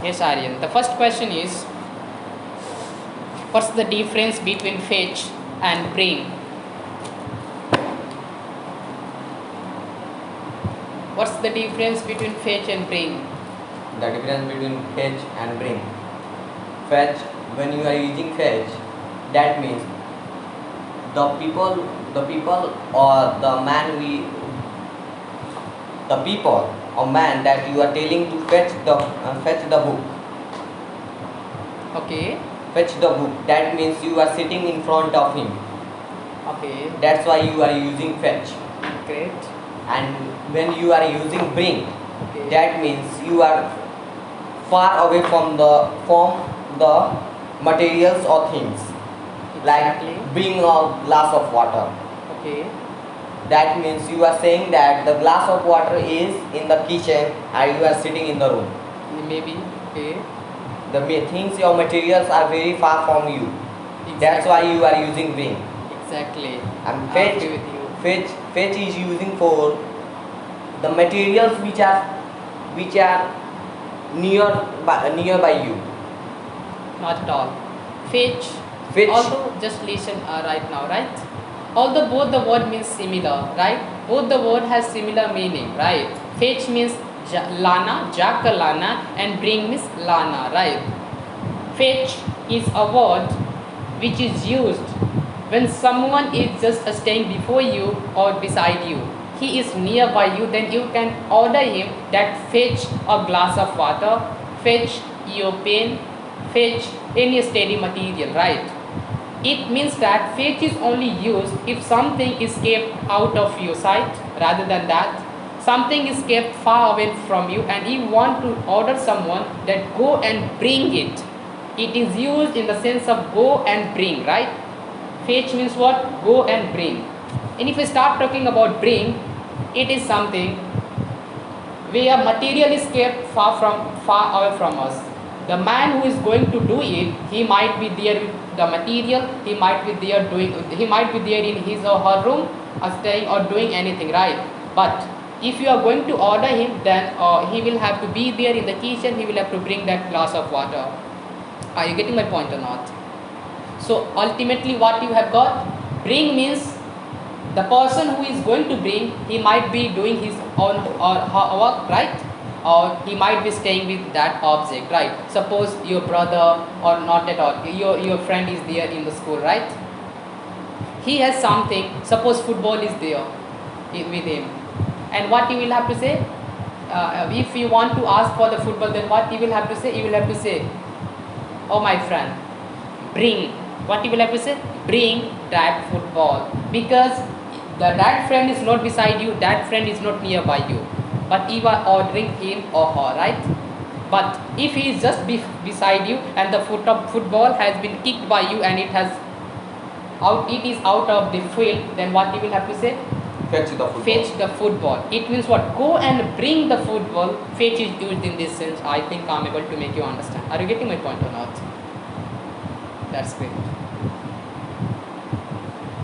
Yes, Aryan. The first question is, what's the difference between fetch and bring? What's the difference between fetch and bring? The difference between fetch and bring. Fetch, when you are using fetch, that means the people or the man the people or man that you are telling to fetch the book. Okay. Fetch the book. That means you are sitting in front of him. Okay. That's why you are using fetch. Great. And when you are using bring, Okay. that means you are far away from the materials or things. Exactly. Like bring a glass of water. Okay. That means you are saying that the glass of water is in the kitchen and you are sitting in the room. Maybe. Okay. The things, your materials are very far from you. Exactly. That's why you are using bring. Exactly. And I agree with you. fetch is using for the materials which are nearby you. Not at all. Fetch. Fetch. Although, just listen right now, right? Although both the word means similar, right? Both the word has similar meaning, right? Fetch means lana, jakalana, and bring means lana, right? Fetch is a word which is used when someone is just staying before you or beside you. He is nearby you, then you can order him that fetch a glass of water, fetch your pen, fetch any steady material, right? It means that fetch is only used if something is kept out of your sight. Rather than that, something is kept far away from you and you want to order someone that go and bring it. It is used in the sense of go and bring, right? Fetch means what? Go and bring. And if we start talking about bring, it is something where material is kept far away from us. The man who is going to do it, he might be there with the material, he might be there in his or her room, staying or doing anything, right? But if you are going to order him, then he will have to be there in the kitchen, he will have to bring that glass of water. Are you getting my point or not? So ultimately what you have got, bring means the person who is going to bring, he might be doing his own or her work, right? Or he might be staying with that object, right? Suppose your brother or not at all, your friend is there in the school, right? He has something, suppose football is there with him, and what you will have to say, if you want to ask for the football, then what you will have to say? You will have to say, oh my friend, bring, what you will have to say? Bring that football, because that friend is not beside you, that friend is not nearby you, but you are ordering him or her, right? But if he is just beside you and the football has been kicked by you and it is out of the field, then what you will have to say? Fetch the football. Fetch the football. It means what? Go and bring the football. Fetch is used in this sense. I think I'm able to make you understand. Are you getting my point or not? That's great.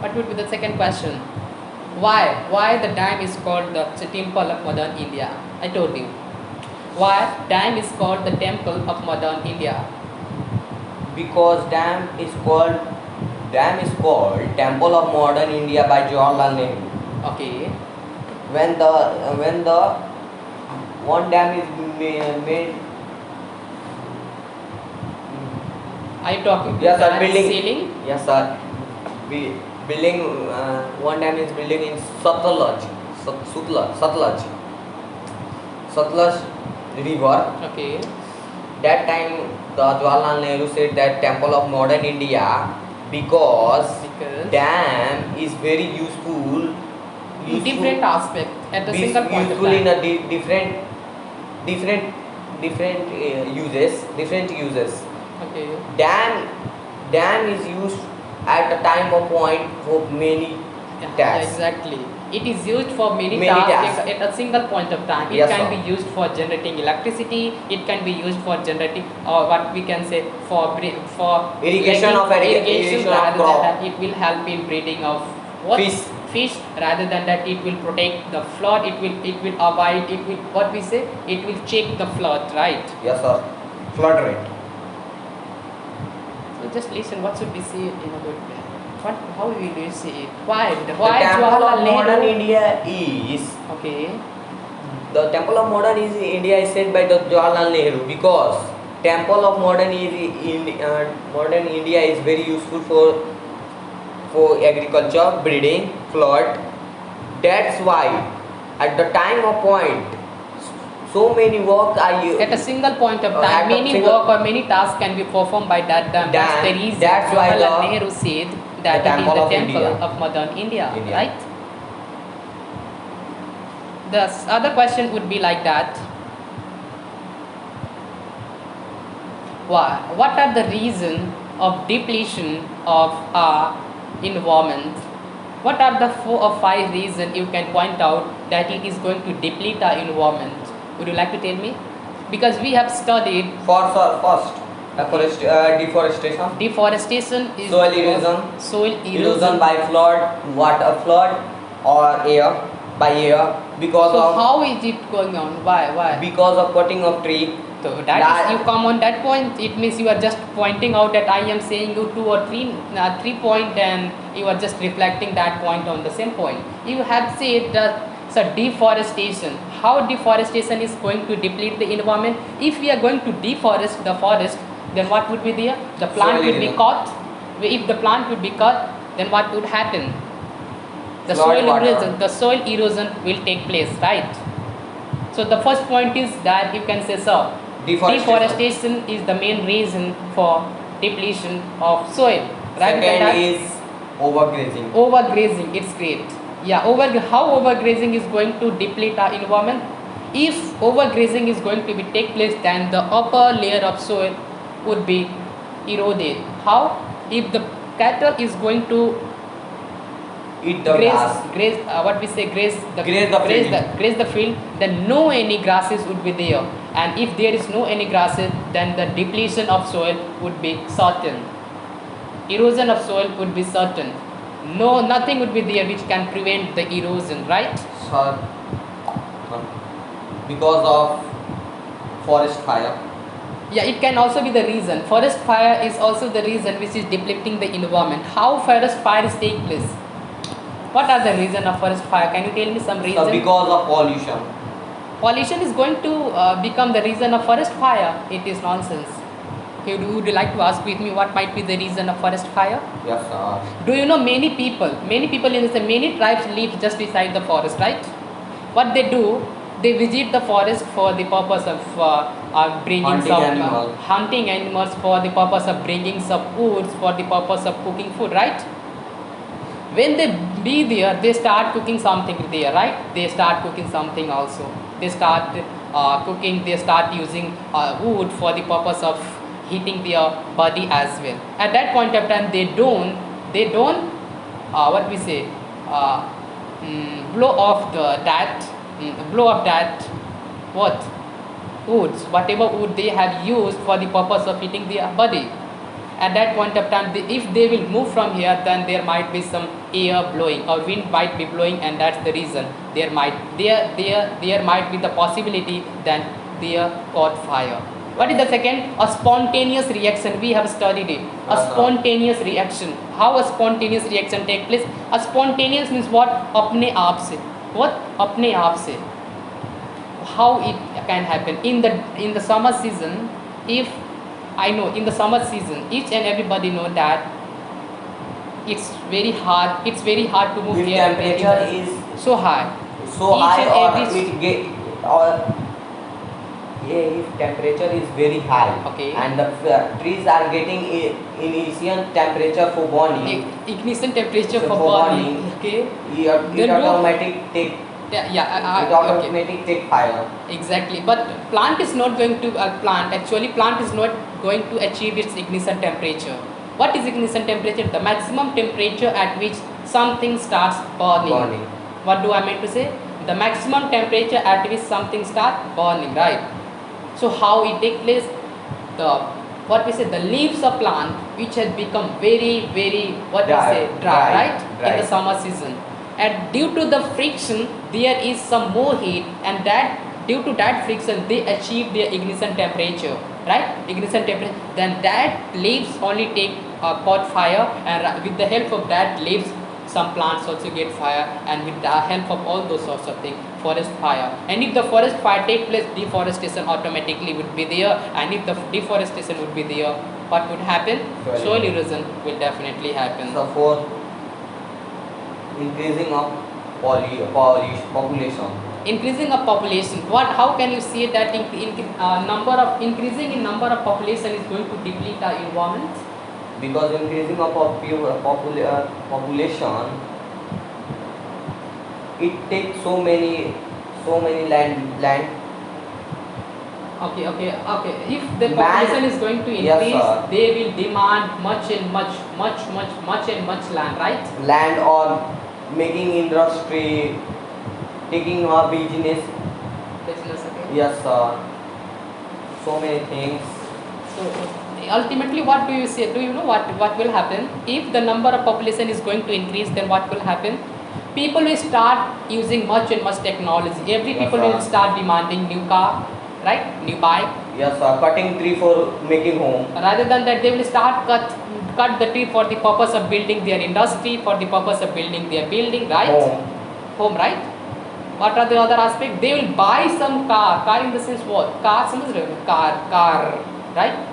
What would be the second question? Why the dam is called the temple of modern India? I told you. Why dam is called the temple of modern India? Because dam is called Temple of Modern India by Jawaharlal Nehru. Okay. When the one dam is made. Are you talking Yes, sir. about Building. ceiling? Yes, sir. Building. One dam is building in Satluj River. Okay. That time, the Jawaharlal Nehru said that Temple of Modern India because dam is very useful. Different aspect at the single point useful of time. in a different uses. Okay. Dam is used at a time of point for many Yeah, tasks. exactly. It is used for many tasks. tasks at a single point of time. It Yes, can sir. be used for generating electricity. It can be used for generating, or what we can say, for Irrigation of rather crop. than that, it will help in breeding of what? Fish. Rather than that, it will protect the flood. It will avoid. It will, what we say, it will check the flood, right? Yes, sir. flood rate. So just listen. What should we say in a good way? What? How will you say it? Why? The Why temple of Jawaharlal modern Nehru? India is Okay. the temple of modern is India is said by the Jawaharlal Nehru because temple of modern modern India is very useful for agriculture, breeding, flood. That's why at the time of point so many work are you At a single point of at time, a many single- work or many tasks can be performed by that dam. That's the Dam. reason That's why Jawaharlal the- Nehru said that the it is temple the of temple India. of modern India, India. right? The other question would be like that. What are the reason of depletion of our environment? What are the 4 or 5 reasons you can point out that it is going to deplete our environment? Would you like to tell me? Because we have studied first deforestation, deforestation is soil erosion, soil erosion by flood, water flood, or air by air because So of how is it going on? Why? because of cutting of tree. So that is, you come on that point. It means you are just pointing out that I am saying you 2 or 3 point, and you are just reflecting that point on the same point. You have said that so deforestation. How deforestation is going to deplete the environment? If we are going to deforest the forest, then what would be there? The plant Soil would be erosion. cut. If the plant would be cut, then what would happen? The Flood soil water. erosion. The soil erosion will take place, right? So the first point is that you can say so. Deforestation is the main reason for depletion of soil. Right? Second is overgrazing. Overgrazing. It's great. Yeah. How overgrazing is going to deplete our environment? If overgrazing is going to be take place, then the upper layer of soil would be eroded. How? If the cattle is going to Eat the grass. graze Graze the field. then no any grasses would be there, and if there is no any grasses, then the depletion of soil would be certain, erosion of soil would be certain. Nothing would be there which can prevent the erosion, right? Sir, because of forest fire. Yeah, it can also be the reason. Forest fire is also the reason which is depleting the environment. How forest fires take place? What are the reason of forest fire? Can you tell me some reason? So because of pollution. Pollution is going to become the reason of forest fire. It is nonsense. Okay, would you like to ask with me what might be the reason of forest fire? Yes, sir. Do you know many people in this, many tribes live just beside the forest, right? What they do, they visit the forest for the purpose of bringing hunting animals, for the purpose of bringing some woods, for the purpose of cooking food, right? When they be there, they start cooking something there, right? They start cooking something also. They start cooking, they start using wood for the purpose of heating their body as well. At that point of time, they don't what we say, blow off that what woods, whatever wood they have used for the purpose of heating their body. At that point of time, if they will move from here, then there might be some air blowing or wind might be blowing, and that's the reason there might be the possibility that there caught fire. What is the second? A spontaneous reaction. We have studied it. A spontaneous reaction. How a spontaneous reaction take place? A spontaneous means what? अपने आप से. What? अपने आप से. How it can happen in the summer season? If I know in the summer season, each and everybody know that it's very hard to move If here. temperature is so high. so Each high, and or every- it get or if temperature is very high, Okay. and the trees are getting initial temperature for burning, Ignition temperature So for for burning. burning, Okay. it Then automatic take Okay. automatic take fire. Exactly, but plant is not going to plant is not going to achieve its ignition temperature. What is ignition temperature? The maximum temperature at which something starts burning. What do I mean to say? The maximum temperature at which something starts burning, right? So how it take place? The leaves of plant which has become very dry, right? In the summer season, and due to the friction there is some more heat, and that due to that friction they achieve their ignition temperature, right? Ignition temperature, then that leaves only take caught fire, and with the help of that leaves some plants also get fire, and with the help of all those sorts of things, forest fire. And if the forest fire take place, deforestation automatically would be there, and if the deforestation would be there, what would happen? Soil erosion will definitely happen. So for increasing of population, Increasing of population, what, how can you see that number of increasing in number of population is going to deplete our environment? because increasing of population, it takes so many land. Okay. If the Man- population is going to Yes, increase, sir. they will demand much and much land, right? Land or making industry, taking our business. Business, okay. Yes, sir. So many things. So ultimately, what do you say? Do you know what will happen if the number of population is going to increase? Then what will happen? People will start using much and much technology. Every Yes, people sir. will start demanding new car, right? New bike. Yes, sir. Cutting tree for making home. Rather than that, they will start cut the tree for the purpose of building their industry, for the purpose of building their building, right? Home, right? What are the other aspects? They will buy some car in the sense what? Car, car, right?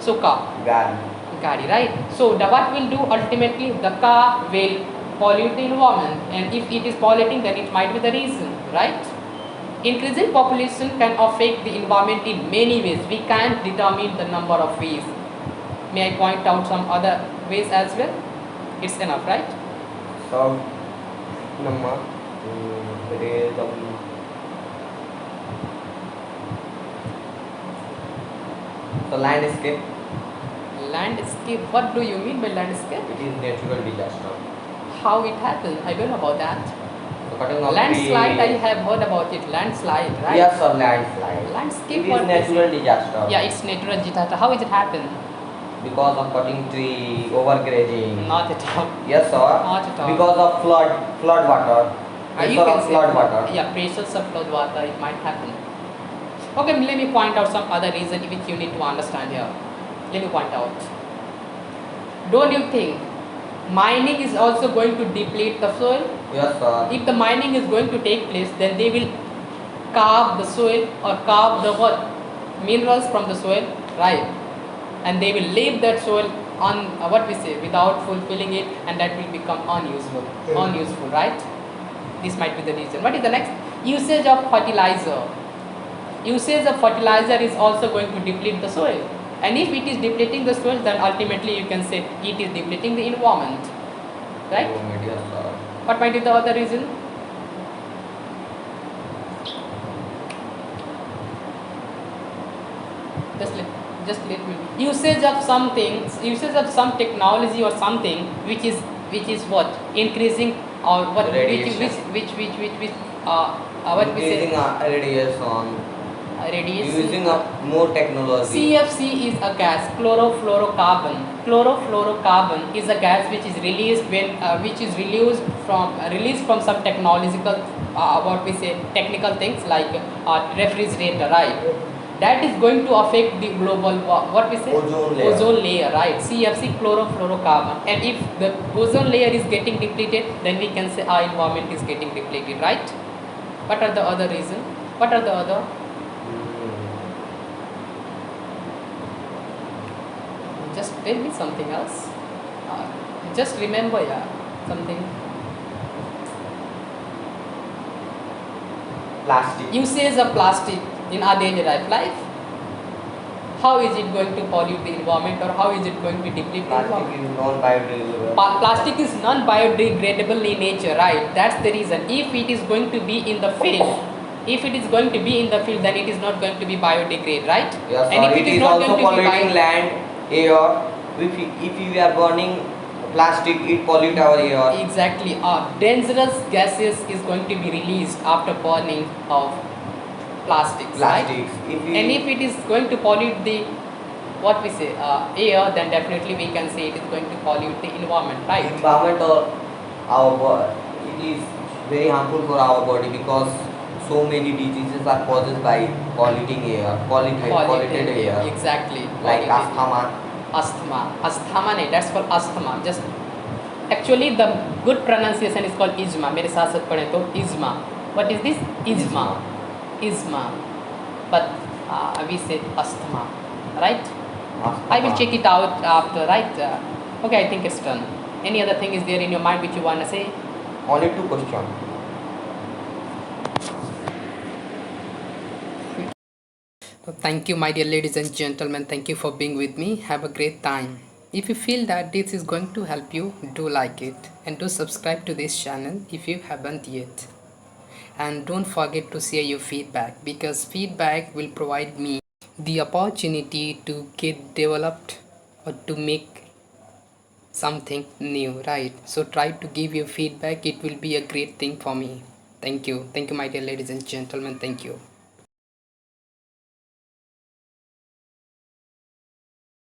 So car, gari, right? So what will do ultimately? The car will pollute the environment, and if it is polluting, then it might be the reason, right? Increasing population can affect the environment in many ways. We can't determine the number of ways. May I point out some other ways as well? It's enough, right? So, number it is the landscape. Landscape. What do you mean by landscape? It is natural disaster. How it happened? I don't know about that. So cutting of Landslide, I tree. have heard about it. Landslide, right? Yes, sir. Landslide. Landscape. It what is natural disaster. Yeah, it's natural disaster. How is it happen? Because of cutting tree, overgrazing. Not at all. Yes, sir. Not at all. Because of flood water. You Pressure can of say, flood water. yeah, pressures of flood water, it might happen. Okay, let me point out some other reason which you need to understand here. Let me point out. Don't you think mining is also going to deplete the soil? Yes, sir. If the mining is going to take place, then they will carve the soil or carve the what? Minerals from the soil, right? And they will leave that soil on what we say without fulfilling it, and that will become unuseful. Unuseful, right? This might be the reason. What is the next? Usage of fertilizer. Usage of fertilizer is also going to deplete the soil. And if it is depleting the soil, then ultimately you can say it is depleting the environment. Right? Yes, sir. What might be the other reason? Just let me. Usage of something, usage of some technology or something which is what? Increasing or what? Radiation. Which what we say? Increasing radiation. Radiation. Using more technology. CFC is a gas, chlorofluorocarbon. Chlorofluorocarbon is a gas which is released released from some technological what we say technical things like refrigerator, right? That is going to affect the global what we say Ozone layer, right? CFC, chlorofluorocarbon. And if the ozone layer is getting depleted, then we can say our environment is getting depleted, right? What are the other reasons? What are the other? Just tell me something else. Just remember, yeah, something. Plastic. Usage of plastic in our daily life. How is it going to pollute the environment, or how is it going to deplete the Plastic environment? is non-biodegradable. Plastic is non-biodegradable in nature, right? That's the reason. If it is going to be in the field, then it is not going to be biodegradable, right? Yes, And if it is not also going to be polluting land, air. If we are burning plastic, it pollute our air. Exactly. Dangerous gases is going to be released after burning of plastics, right? And if it is going to pollute the what we say air, then definitely we can say it is going to pollute the environment, right? Environment or our body, it is very harmful for our body because so many diseases are caused by polluting air, polluted air, Exactly. like Polluted. asthma. Asthma नहीं, that's called asthma. Just actually the good pronunciation is called isthma. मेरे साथ साथ पढ़ें तो isthma. What is this? Isthma. Isthma. But we say asthma, right? I will check it out after, right? Okay, I think it's done. Any other thing is there in your mind which you want to say? Only two questions. Thank you, my dear ladies and gentlemen. Thank you for being with me. Have a great time. If you feel that this is going to help you, do like it and do subscribe to this channel if you haven't yet. And don't forget to share your feedback because feedback will provide me the opportunity to get developed or to make something new, right? So try to give your feedback. It will be a great thing for me. Thank you. Thank you, my dear ladies and gentlemen. Thank you.